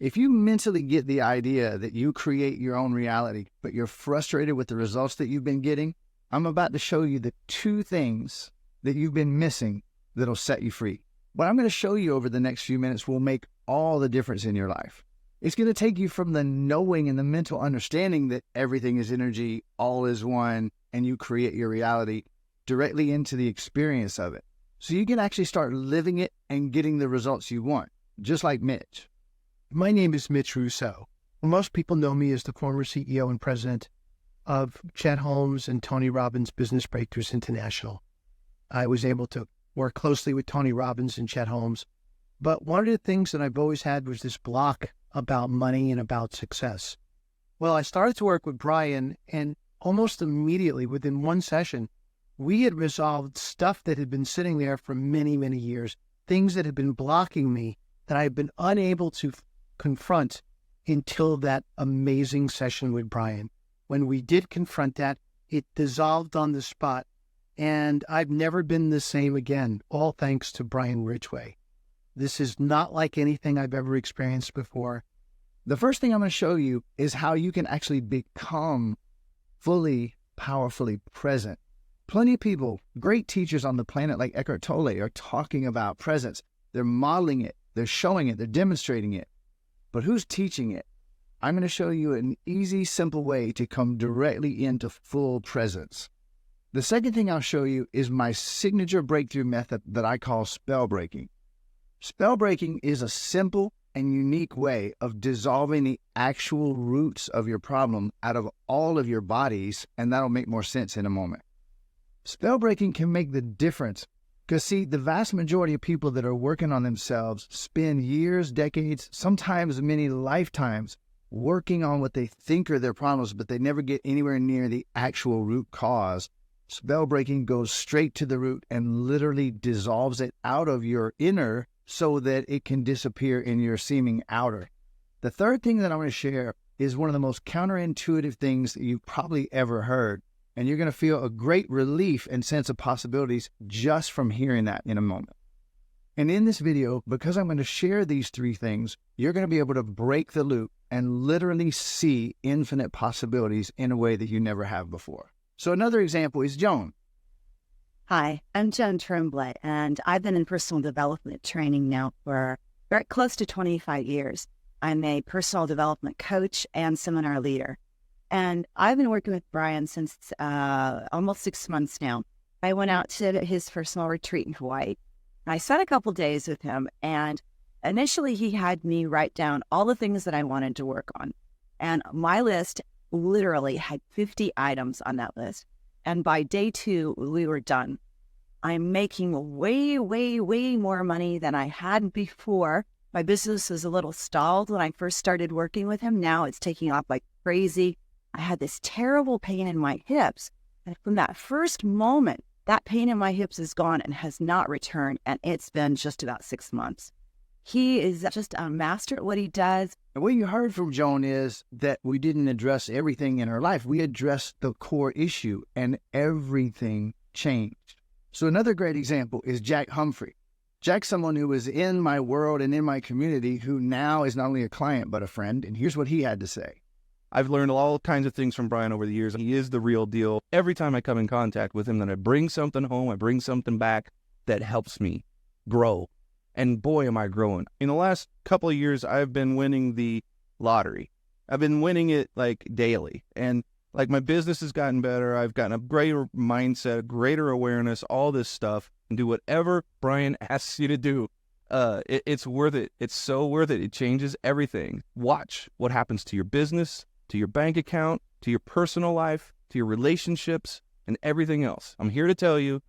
If you mentally get the idea that you create your own reality, but you're frustrated with the results that you've been getting, I'm about to show you the 2 things that you've been missing that'll set you free. What I'm going to show you over the next few minutes will make all the difference in your life. It's going to take you from the knowing and the mental understanding that everything is energy, all is one, and you create your reality, directly into the experience of it. So you can actually start living it and getting the results you want, just like Mitch. My name is Mitch Russo. Most people know me as the former CEO and president of Chet Holmes and Tony Robbins Business Breakthroughs International. I was able to work closely with Tony Robbins and Chet Holmes. But one of the things that I've always had was this block about money and about success. Well, I started to work with Brian, and almost immediately, within one session, we had resolved stuff that had been sitting there for many, many years, things that had been blocking me that I had been unable to confront until that amazing session with Brian. When we did confront that, it dissolved on the spot, and I've never been the same again, all thanks to Brian Ridgway. This is not like anything I've ever experienced before. The first thing I'm going to show you is how you can actually become fully, powerfully present. Plenty of people, great teachers on the planet like Eckhart Tolle, are talking about presence. They're modeling it, they're showing it, they're demonstrating it. But who's teaching it? I'm going to show you an easy, simple way to come directly into full presence. The second thing I'll show you is my signature breakthrough method that I call spellbreaking. Spellbreaking is a simple and unique way of dissolving the actual roots of your problem out of all of your bodies, and that'll make more sense in a moment. Spellbreaking can make the difference because, see, the vast majority of people that are working on themselves spend years, decades, sometimes many lifetimes working on what they think are their problems, but they never get anywhere near the actual root cause. Spellbreaking goes straight to the root and literally dissolves it out of your inner so that it can disappear in your seeming outer. The third thing that I want to share is one of the most counterintuitive things that you've probably ever heard. And you're going to feel a great relief and sense of possibilities just from hearing that in a moment. And in this video, because I'm going to share these 3 things, you're going to be able to break the loop and literally see infinite possibilities in a way that you never have before. So another example is Joan. Hi, I'm Joan Tremblay, and I've been in personal development training now for very close to 25 years. I'm a personal development coach and seminar leader. And I've been working with Brian since almost 6 months now. I went out to his personal retreat in Hawaii. I spent a couple days with him, and initially he had me write down all the things that I wanted to work on. And my list literally had 50 items on that list. And by day 2, we were done. I'm making way, way, way more money than I had before. My business was a little stalled when I first started working with him. Now it's taking off like crazy. I had this terrible pain in my hips. And from that first moment, that pain in my hips is gone and has not returned. And it's been just about 6 months. He is just a master at what he does. And what you heard from Joan is that we didn't address everything in her life. We addressed the core issue and everything changed. So another great example is Jack Humphrey. Jack's someone who was in my world and in my community who now is not only a client but a friend. And here's what he had to say. I've learned all kinds of things from Brian over the years. He is the real deal. Every time I come in contact with him, then I bring something home, I bring something back that helps me grow. And boy, am I growing. In the last couple of years, I've been winning the lottery. I've been winning it like daily. And like my business has gotten better. I've gotten a greater mindset, greater awareness, all this stuff. And do whatever Brian asks you to do. It's worth it. It's so worth it. It changes everything. Watch what happens to your business, to your bank account, to your personal life, to your relationships, and everything else. I'm here to tell you,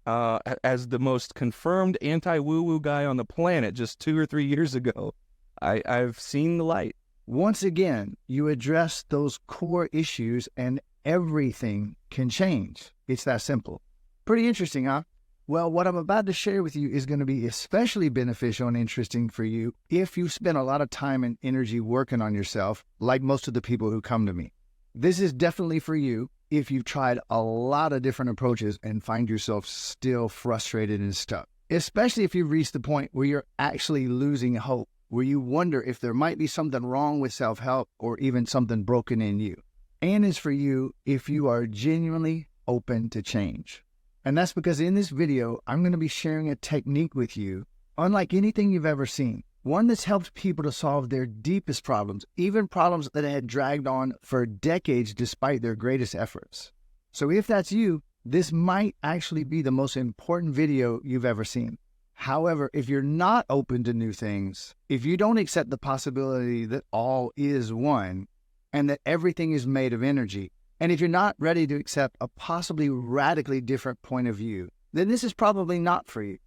as the most confirmed anti-woo-woo guy on the planet just 2 or 3 years ago, I've seen the light. Once again, you address those core issues and everything can change. It's that simple. Pretty interesting, huh? Well, what I'm about to share with you is going to be especially beneficial and interesting for you if you spend a lot of time and energy working on yourself, like most of the people who come to me. This is definitely for you if you've tried a lot of different approaches and find yourself still frustrated and stuck, especially if you've reached the point where you're actually losing hope. where you wonder if there might be something wrong with self-help or even something broken in you. And is for you if you are genuinely open to change. And that's because in this video, I'm going to be sharing a technique with you unlike anything you've ever seen. One that's helped people to solve their deepest problems, even problems that had dragged on for decades despite their greatest efforts. So if that's you, this might actually be the most important video you've ever seen. However, if you're not open to new things, if you don't accept the possibility that all is one and that everything is made of energy, and if you're not ready to accept a possibly radically different point of view, then this is probably not for you.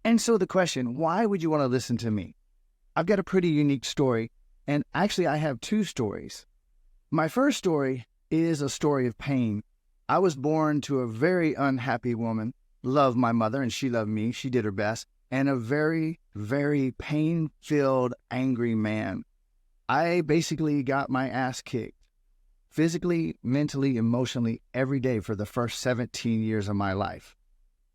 And so the question, why would you want to listen to me? I've got a pretty unique story, and actually I have two stories. My first story is a story of pain. I was born to a very unhappy woman, loved my mother, and she loved me. She did her best. And a very, very pain-filled, angry man. I basically got my ass kicked, physically, mentally, emotionally, every day for the first 17 years of my life.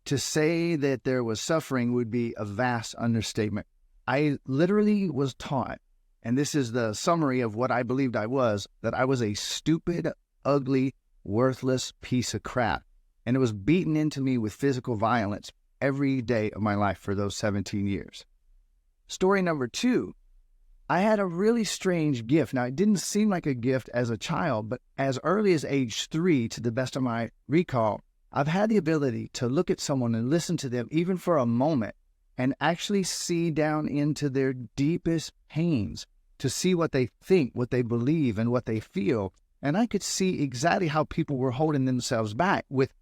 To say that there was suffering would be a vast understatement. I literally was taught, and this is the summary of what I believed I was, that I was a stupid, ugly, worthless piece of crap. And it was beaten into me with physical violence every day of my life for those 17 years. Story number two, I had a really strange gift. Now, it didn't seem like a gift as a child, but as early as age 3, to the best of my recall, I've had the ability to look at someone and listen to them even for a moment and actually see down into their deepest pains, to see what they think, what they believe, and what they feel. And I could see exactly how people were holding themselves back with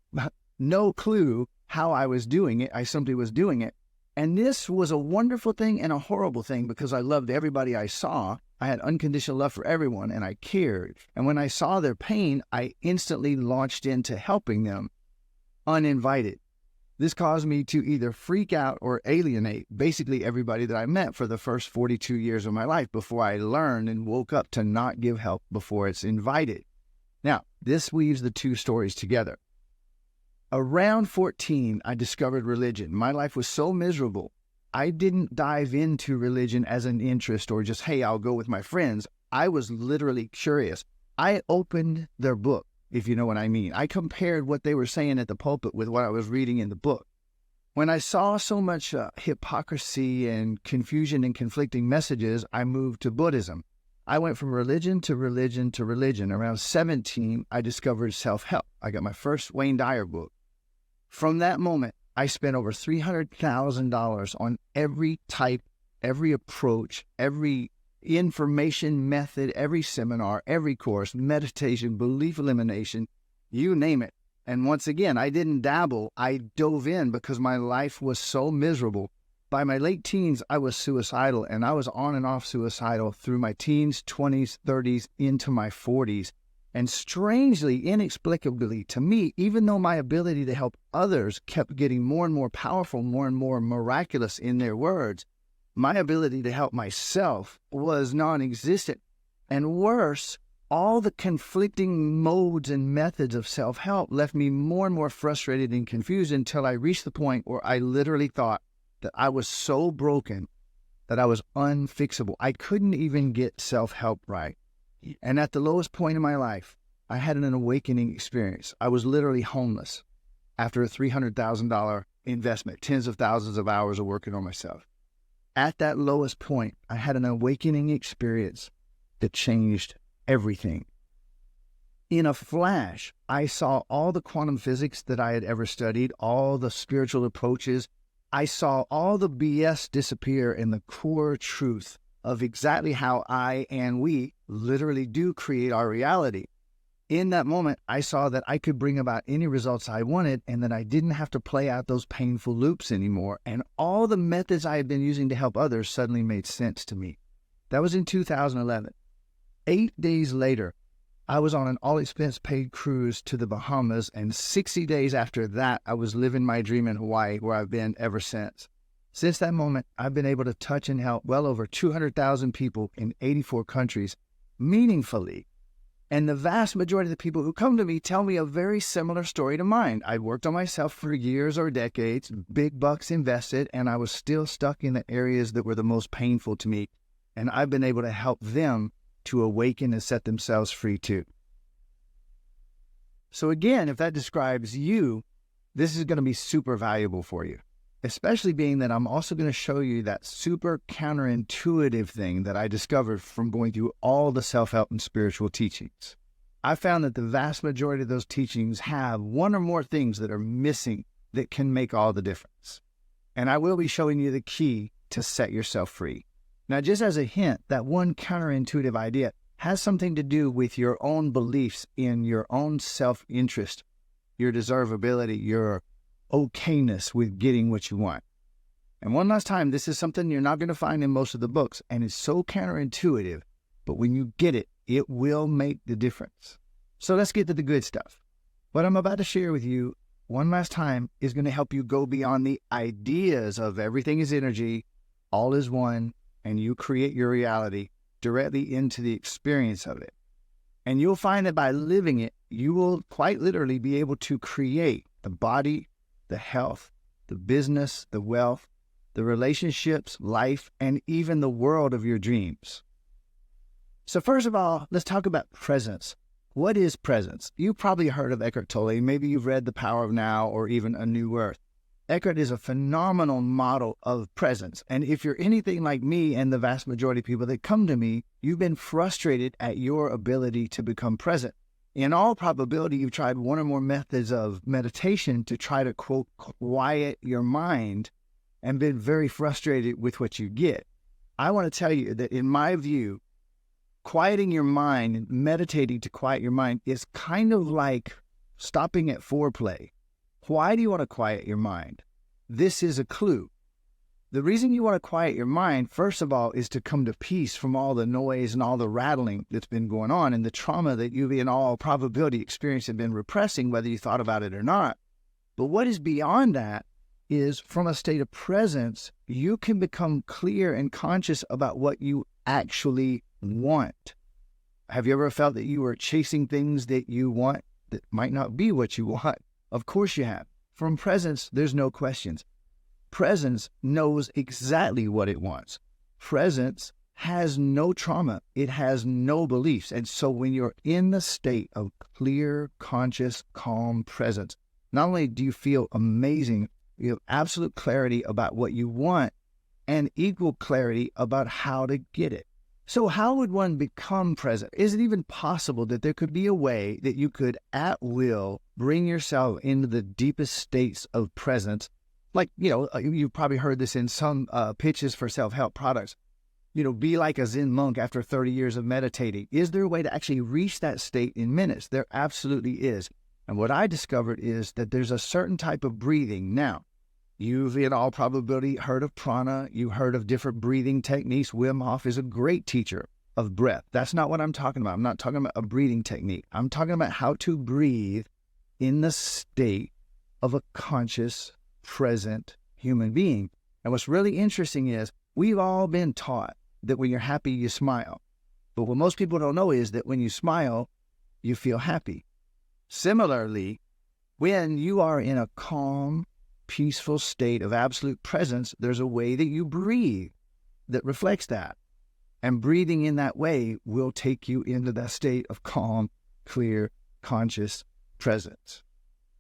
no clue how I was doing it. I simply was doing it. And this was a wonderful thing and a horrible thing because I loved everybody I saw. I had unconditional love for everyone and I cared. And when I saw their pain, I instantly launched into helping them uninvited. This caused me to either freak out or alienate basically everybody that I met for the first 42 years of my life before I learned and woke up to not give help before it's invited. Now, this weaves the two stories together. Around 14, I discovered religion. My life was so miserable. I didn't dive into religion as an interest or just, hey, I'll go with my friends. I was literally curious. I opened their book, if you know what I mean. I compared what they were saying at the pulpit with what I was reading in the book. When I saw so much hypocrisy and confusion and conflicting messages, I moved to Buddhism. I went from religion to religion to religion. Around 17, I discovered self-help. I got my first Wayne Dyer book. From that moment, I spent over $300,000 on every type, every approach, every information method, every seminar, every course, meditation, belief elimination, you name it. And once again, I didn't dabble. I dove in because my life was so miserable. By my late teens, I was suicidal, and I was on and off suicidal through my teens, 20s, 30s, into my 40s. And strangely, inexplicably to me, even though my ability to help others kept getting more and more powerful, more and more miraculous in their words, my ability to help myself was non-existent. And worse, all the conflicting modes and methods of self-help left me more and more frustrated and confused until I reached the point where I literally thought that I was so broken that I was unfixable. I couldn't even get self-help right. And at the lowest point in my life, I had an awakening experience. I was literally homeless after a $300,000 investment, tens of thousands of hours of working on myself. At that lowest point, I had an awakening experience that changed everything. In a flash, I saw all the quantum physics that I had ever studied, all the spiritual approaches. I saw all the BS disappear and the core truth of exactly how I and we literally do create our reality. In that moment, I saw that I could bring about any results I wanted and that I didn't have to play out those painful loops anymore. And all the methods I had been using to help others suddenly made sense to me. That was in 2011. 8 days later, I was on an all-expense-paid cruise to the Bahamas, and 60 days after that, I was living my dream in Hawaii, where I've been ever since. Since that moment, I've been able to touch and help well over 200,000 people in 84 countries meaningfully. And the vast majority of the people who come to me tell me a very similar story to mine. I worked on myself for years or decades, big bucks invested, and I was still stuck in the areas that were the most painful to me. And I've been able to help them to awaken and set themselves free too. So again, if that describes you, this is going to be super valuable for you, especially being that I'm also going to show you that super counterintuitive thing that I discovered from going through all the self-help and spiritual teachings. I found that the vast majority of those teachings have one or more things that are missing that can make all the difference. And I will be showing you the key to set yourself free. Now, just as a hint, that one counterintuitive idea has something to do with your own beliefs in your own self-interest, your deservability, your okayness with getting what you want. And one last time, this is something you're not going to find in most of the books, and it's so counterintuitive, but when you get it, it will make the difference. So let's get to the good stuff. What I'm about to share with you one last time is going to help you go beyond the ideas of everything is energy, all is one, and you create your reality directly into the experience of it. And you'll find that by living it, you will quite literally be able to create the body, the health, the business, the wealth, the relationships, life, and even the world of your dreams. So first of all, let's talk about presence. What is presence? You've probably heard of Eckhart Tolle. Maybe you've read The Power of Now or even A New Earth. Eckhart is a phenomenal model of presence. And if you're anything like me and the vast majority of people that come to me, you've been frustrated at your ability to become present. In all probability, you've tried one or more methods of meditation to try to, quote, quiet your mind and been very frustrated with what you get. I want to tell you that in my view, quieting your mind and meditating to quiet your mind is kind of like stopping at foreplay. Why do you want to quiet your mind? This is a clue. The reason you want to quiet your mind, first of all, is to come to peace from all the noise and all the rattling that's been going on and the trauma that you've in all probability experienced and been repressing, whether you thought about it or not. But what is beyond that is from a state of presence, you can become clear and conscious about what you actually want. Have you ever felt that you were chasing things that you want that might not be what you want? Of course you have. From presence, there's no questions. Presence knows exactly what it wants. Presence has no trauma. It has no beliefs. And so when you're in the state of clear, conscious, calm presence, not only do you feel amazing, you have absolute clarity about what you want and equal clarity about how to get it. So how would one become present? Is it even possible that there could be a way that you could, at will, bring yourself into the deepest states of presence? Like, you've probably heard this in some pitches for self-help products. Be like a Zen monk after 30 years of meditating. Is there a way to actually reach that state in minutes? There absolutely is. And what I discovered is that there's a certain type of breathing. Now, you've in all probability heard of prana. You heard of different breathing techniques. Wim Hof is a great teacher of breath. That's not what I'm talking about. I'm not talking about a breathing technique. I'm talking about how to breathe in the state of a conscious, present human being. And what's really interesting is we've all been taught that when you're happy, you smile. But what most people don't know is that when you smile, you feel happy. Similarly, when you are in a calm, peaceful state of absolute presence, there's a way that you breathe that reflects that. And breathing in that way will take you into that state of calm, clear, conscious presence.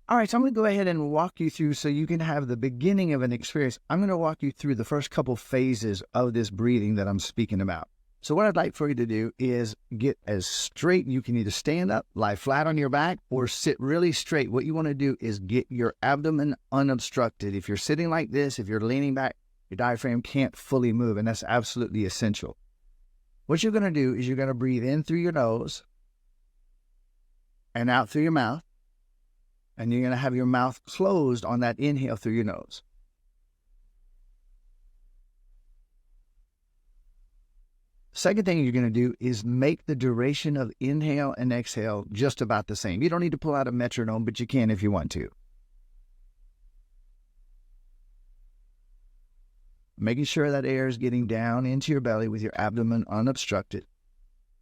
All right, so I'm going to go ahead and walk you through so you can have the beginning of an experience. I'm going to walk you through the first couple phases of this breathing that I'm speaking about. So what I'd like for you to do is get as straight. You can either stand up, lie flat on your back, or sit really straight. What you want to do is get your abdomen unobstructed. If you're sitting like this, if you're leaning back, your diaphragm can't fully move, and that's absolutely essential. What you're going to do is you're going to breathe in through your nose and out through your mouth. And you're going to have your mouth closed on that inhale through your nose. Second thing you're going to do is make the duration of inhale and exhale just about the same. You don't need to pull out a metronome, but you can if you want to. Making sure that air is getting down into your belly with your abdomen unobstructed.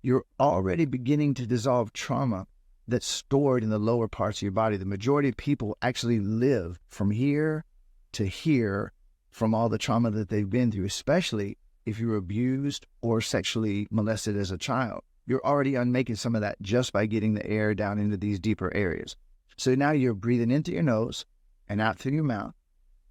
You're already beginning to dissolve trauma that's stored in the lower parts of your body. The majority of people actually live from here to here from all the trauma that they've been through, especially if you were abused or sexually molested as a child. You're already unmaking some of that just by getting the air down into these deeper areas. So now you're breathing into your nose and out through your mouth.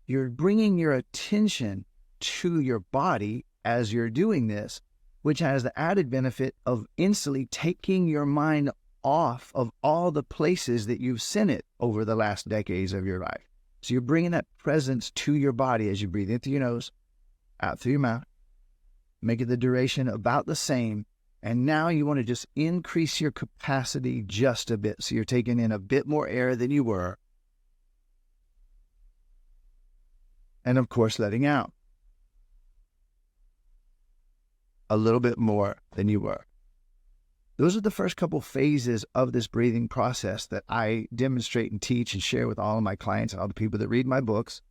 You're bringing your attention to your body as you're doing this, which has the added benefit of instantly taking your mind off of all the places that you've sent it over the last decades of your life. So you're bringing that presence to your body as you breathe in through your nose, out through your mouth, making the duration about the same. And now you want to just increase your capacity just a bit. So you're taking in a bit more air than you were. And of course, letting out a little bit more than you were. Those are the first couple phases of this breathing process that I demonstrate and teach and share with all of my clients and all the people that read my books.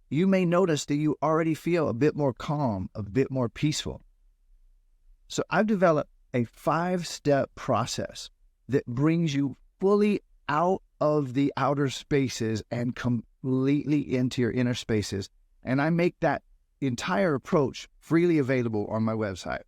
You may notice that you already feel a bit more calm, a bit more peaceful. So I've developed a 5-step process that brings you fully out of the outer spaces and completely into your inner spaces. And I make that entire approach freely available on my website.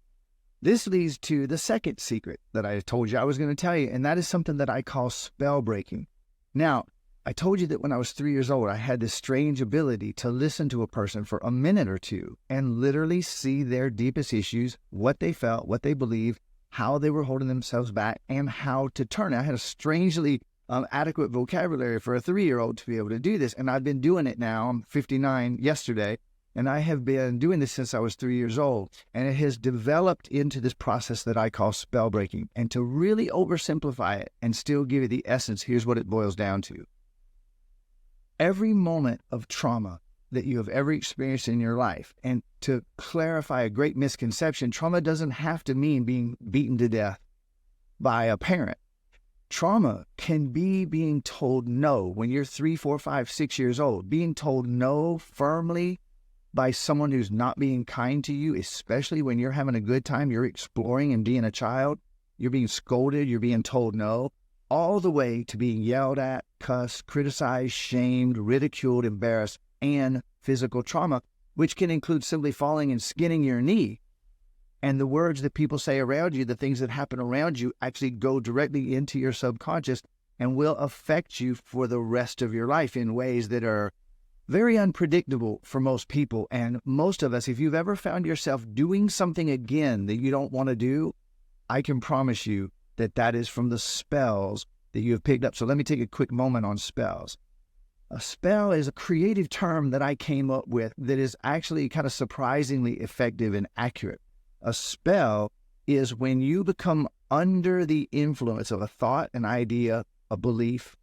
This leads to the second secret that I told you I was going to tell you, and that is something that I call spell breaking. Now, I told you that when I was 3 years old, I had this strange ability to listen to a person for a minute or two and literally see their deepest issues, what they felt, what they believed, how they were holding themselves back, and how to turn it. I had a strangely adequate vocabulary for a 3-year-old to be able to do this, and I've been doing it now. I'm 59 yesterday. And I have been doing this since I was 3 years old, and it has developed into this process that I call spell breaking. And to really oversimplify it and still give you the essence, here's what it boils down to. Every moment of trauma that you have ever experienced in your life, and to clarify a great misconception, trauma doesn't have to mean being beaten to death by a parent. Trauma can be being told no when you're 3, 4, 5, 6 years old, being told no firmly by someone who's not being kind to you, especially when you're having a good time, you're exploring and being a child, you're being scolded, you're being told no, all the way to being yelled at, cussed, criticized, shamed, ridiculed, embarrassed, and physical trauma, which can include simply falling and skinning your knee. And the words that people say around you, the things that happen around you, actually go directly into your subconscious and will affect you for the rest of your life in ways that are very unpredictable for most people. And most of us, if you've ever found yourself doing something again that you don't want to do, I can promise you that that is from the spells that you have picked up. So let me take a quick moment on spells. A spell is a creative term that I came up with that is actually kind of surprisingly effective and accurate. A spell is when you become under the influence of a thought, an idea, a belief,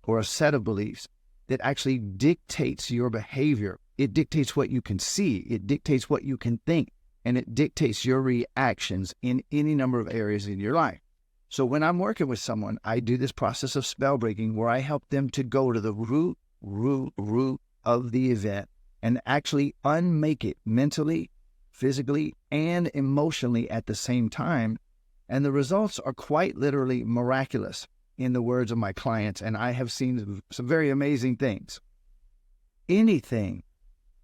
or a set of beliefs that actually dictates your behavior. It dictates what you can see, it dictates what you can think, and it dictates your reactions in any number of areas in your life. So when I'm working with someone, I do this process of spell breaking where I help them to go to the root of the event and actually unmake it mentally, physically, and emotionally at the same time. And the results are quite literally miraculous, in the words of my clients, and I have seen some very amazing things. Anything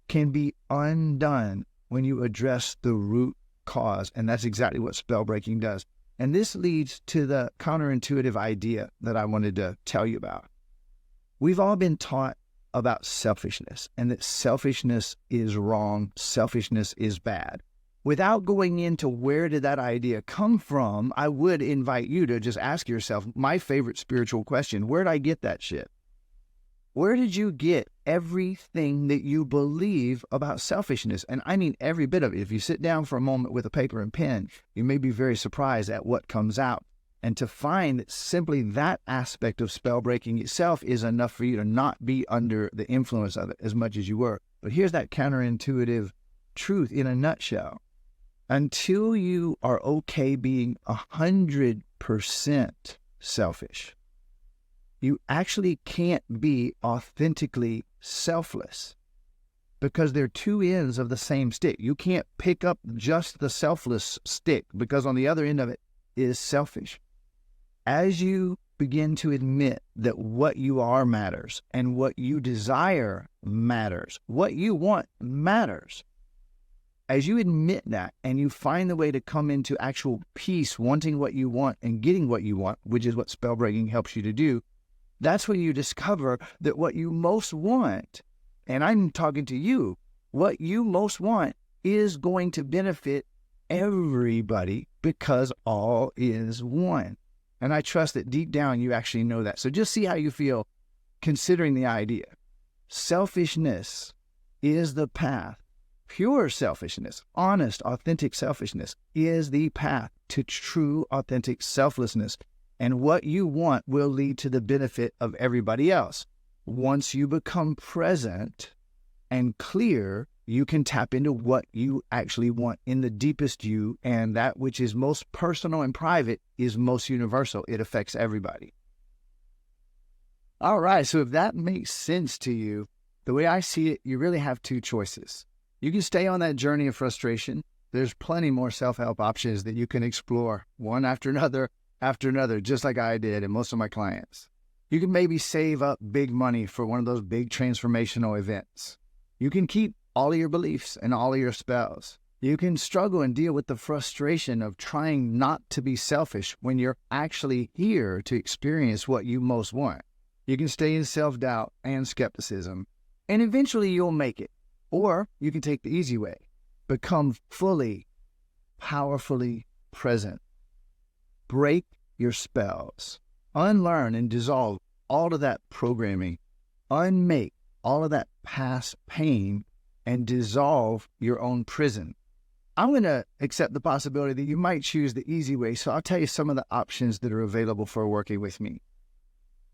can be undone when you address the root cause, and that's exactly what spell breaking does. And this leads to the counterintuitive idea that I wanted to tell you about. We've all been taught about selfishness, and that selfishness is wrong, selfishness is bad. Without going into where did that idea come from, I would invite you to just ask yourself my favorite spiritual question: where did I get that shit? Where did you get everything that you believe about selfishness? And I mean every bit of it. If you sit down for a moment with a paper and pen, you may be very surprised at what comes out. And to find that simply that aspect of spell breaking itself is enough for you to not be under the influence of it as much as you were. But here's that counterintuitive truth in a nutshell. Until you are okay being 100% selfish, you actually can't be authentically selfless, because they're two ends of the same stick. You can't pick up just the selfless stick, because on the other end of it is selfish. As you begin to admit that what you are matters and what you desire matters, what you want matters, as you admit that and you find the way to come into actual peace, wanting what you want and getting what you want, which is what Spellbreaking helps you to do, that's when you discover that what you most want, and I'm talking to you, what you most want is going to benefit everybody because all is one. And I trust that deep down you actually know that. So just see how you feel considering the idea. Selfishness is the path. Pure selfishness, honest, authentic selfishness is the path to true, authentic selflessness. And what you want will lead to the benefit of everybody else. Once you become present and clear, you can tap into what you actually want in the deepest you, and that which is most personal and private is most universal. It affects everybody. All right, so if that makes sense to you, the way I see it, you really have two choices. You can stay on that journey of frustration. There's plenty more self-help options that you can explore, one after another, just like I did and most of my clients. You can maybe save up big money for one of those big transformational events. You can keep all of your beliefs and all of your spells. You can struggle and deal with the frustration of trying not to be selfish when you're actually here to experience what you most want. You can stay in self-doubt and skepticism, and eventually you'll make it. Or you can take the easy way, become fully, powerfully present. Break your spells. Unlearn and dissolve all of that programming. Unmake all of that past pain and dissolve your own prison. I'm going to accept the possibility that you might choose the easy way, so I'll tell you some of the options that are available for working with me.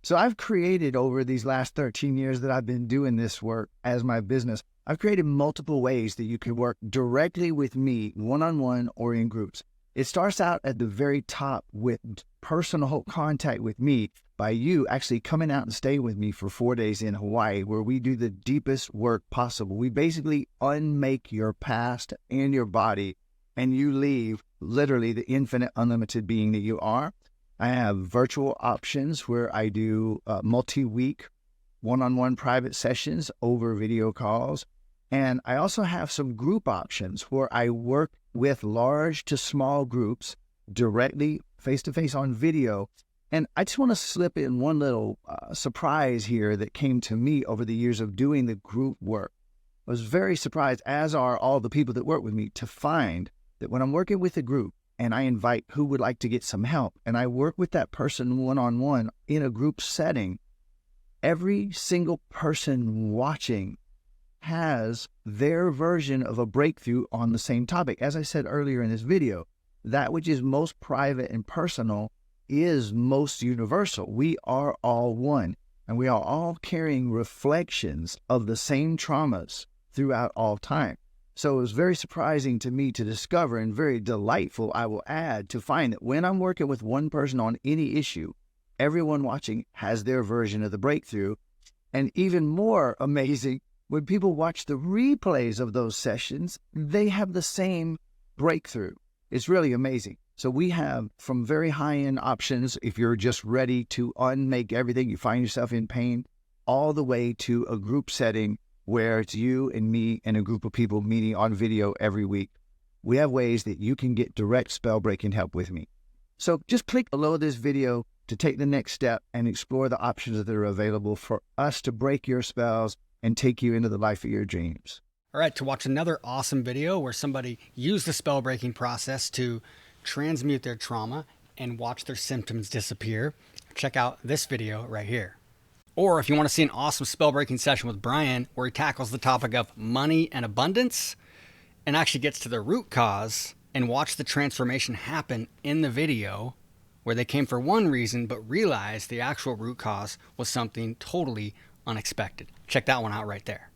So I've created over these last 13 years that I've been doing this work as my business, I've created multiple ways that you can work directly with me, one-on-one or in groups. It starts out at the very top with personal contact with me by you actually coming out and staying with me for 4 days in Hawaii, where we do the deepest work possible. We basically unmake your past and your body, and you leave literally the infinite, unlimited being that you are. I have virtual options where I do multi-week one-on-one private sessions over video calls. And I also have some group options where I work with large to small groups directly face-to-face on video. And I just want to slip in one little surprise here that came to me over the years of doing the group work. I was very surprised, as are all the people that work with me, to find that when I'm working with a group and I invite who would like to get some help, and I work with that person one-on-one in a group setting, every single person watching has their version of a breakthrough on the same topic. As I said earlier in this video, that which is most private and personal is most universal. We are all one, and we are all carrying reflections of the same traumas throughout all time. So it was very surprising to me to discover, and very delightful, I will add, to find that when I'm working with one person on any issue, everyone watching has their version of the breakthrough. And even more amazing, when people watch the replays of those sessions, they have the same breakthrough. It's really amazing. So we have from very high-end options, if you're just ready to unmake everything, you find yourself in pain, all the way to a group setting where it's you and me and a group of people meeting on video every week. We have ways that you can get direct spell breaking help with me. So just click below this video to take the next step and explore the options that are available for us to break your spells and take you into the life of your dreams. All right, to watch another awesome video where somebody used the spell breaking process to transmute their trauma and watch their symptoms disappear, check out this video right here. Or if you want to see an awesome spell breaking session with Brian where he tackles the topic of money and abundance and actually gets to the root cause and watch the transformation happen in the video, where they came for one reason but realized the actual root cause was something totally unexpected. Check that one out right there.